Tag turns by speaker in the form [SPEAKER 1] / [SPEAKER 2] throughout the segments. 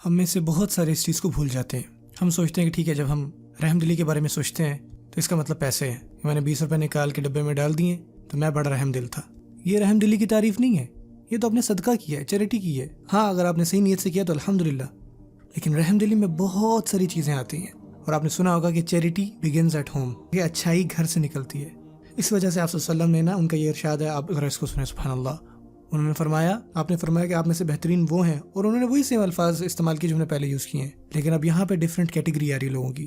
[SPEAKER 1] ہم میں سے بہت سارے اس چیز کو بھول جاتے ہیں. ہم سوچتے ہیں کہ ٹھیک ہے، جب ہم رحم دلی کے بارے میں سوچتے ہیں تو اس کا مطلب پیسے ہیں. میں نے 20 روپے نکال کے ڈبے میں ڈال دیے تو میں بڑا رحم دل تھا. یہ رحم دلی کی تعریف نہیں ہے، یہ تو آپ نے صدقہ کیا ہے، چیریٹی کی ہے. ہاں، اگر آپ نے صحیح نیت سے کیا تو الحمدللہ. لیکن رحم دلی میں بہت ساری چیزیں آتی ہیں، اور آپ نے سنا ہوگا کہ چیریٹی بگنز ایٹ ہوم. یہ اچھائی گھر سے نکلتی ہے. اس وجہ سے آپ صلی اللہ علیہ وسلم نے ان کا یہ ارشاد ہے، آپ اگر اس کو سنیں سبحان اللہ. انہوں نے فرمایا، آپ نے فرمایا کہ آپ میں سے بہترین وہ ہیں، اور انہوں نے وہی سیم الفاظ استعمال کیے جو نے پہلے یوز کیے ہیں، لیکن اب یہاں پہ ڈیفرنٹ کیٹیگری آ رہی لوگوں کی.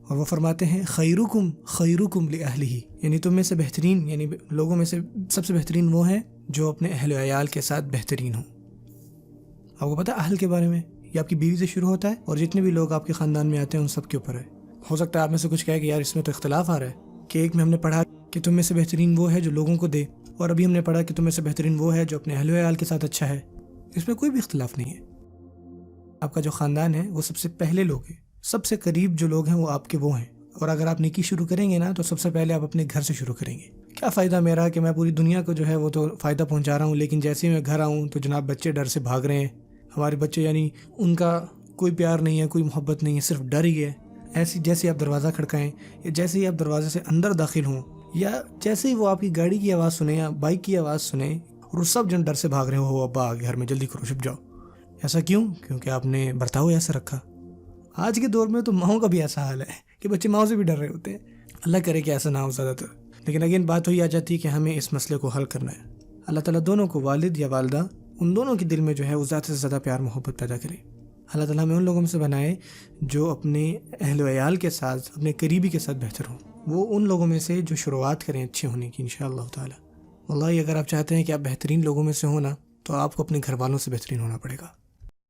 [SPEAKER 1] اور وہ فرماتے ہیں خیرکم خیرکم لأہلہ، یعنی تم میں سے بہترین، یعنی لوگوں میں سے سب سے بہترین وہ ہیں جو اپنے اہل و عیال کے ساتھ بہترین ہوں. آپ کو پتہ ہے اہل کے بارے میں، یہ آپ کی بیوی سے شروع ہوتا ہے اور جتنے بھی لوگ آپ کے خاندان میں آتے ہیں ان سب کے اوپر ہے. ہو سکتا ہے آپ میں سے کچھ کہے کہ یار اس میں تو اختلاف آ رہا ہے، کہ ایک میں ہم نے پڑھا کہ تم میں سے بہترین وہ ہے جو لوگوں کو دے، اور ابھی ہم نے پڑھا کہ تم میں سے بہترین وہ ہے جو اپنے اہل و عیال کے ساتھ اچھا ہے. اس میں کوئی بھی اختلاف نہیں ہے. آپ کا جو خاندان ہے وہ سب سے پہلے لوگ ہیں، سب سے قریب جو لوگ ہیں وہ آپ کے وہ ہیں. اور اگر آپ نیکی شروع کریں گے نا تو سب سے پہلے آپ اپنے گھر سے شروع کریں گے. کیا فائدہ میرا کہ میں پوری دنیا کو جو ہے وہ تو فائدہ پہنچا رہا ہوں، لیکن جیسے ہی میں گھر آؤں تو جناب بچے ڈر سے بھاگ رہے ہیں. ہمارے بچے یعنی ان کا کوئی پیار نہیں ہے، کوئی محبت نہیں ہے، صرف ڈر ہی ہے. ایسی جیسے آپ دروازہ کھڑکائیں، یا جیسے ہی آپ دروازے سے اندر داخل ہوں، یا جیسے ہی وہ آپ کی گاڑی کی آواز سنیں یا بائک کی آواز سنیں، اور وہ سب جن ڈر سے بھاگ رہے ہو، ابا آ گھر میں جلدی کرو چھپ جاؤ. ایسا کیوں؟ کیونکہ آپ نے برتاؤ ایسا رکھا. آج کے دور میں تو ماؤں کا بھی ایسا حال ہے کہ بچے ماؤں سے بھی ڈر رہے ہوتے ہیں. اللہ کرے کہ ایسا نہ ہو زیادہ تر. لیکن اگین بات وہی آ جاتی ہے کہ ہمیں اس مسئلے کو حل کرنا ہے. اللہ تعالیٰ دونوں کو، والد یا والدہ، ان دونوں کے دل میں جو ہے وہ زیادہ سے زیادہ پیار محبت پیدا کرے. اللہ تعالیٰ ہمیں ان لوگوں میں سے بنائے جو اپنے اہل و عیال کے ساتھ، اپنے قریبی کے ساتھ بہتر ہوں. وہ ان لوگوں میں سے جو شروعات کریں اچھے ہونے کی انشاءاللہ تعالیٰ. واللہ اگر آپ چاہتے ہیں کہ آپ بہترین لوگوں میں سے ہونا تو آپ کو اپنے گھر والوں سے بہترین ہونا پڑے گا.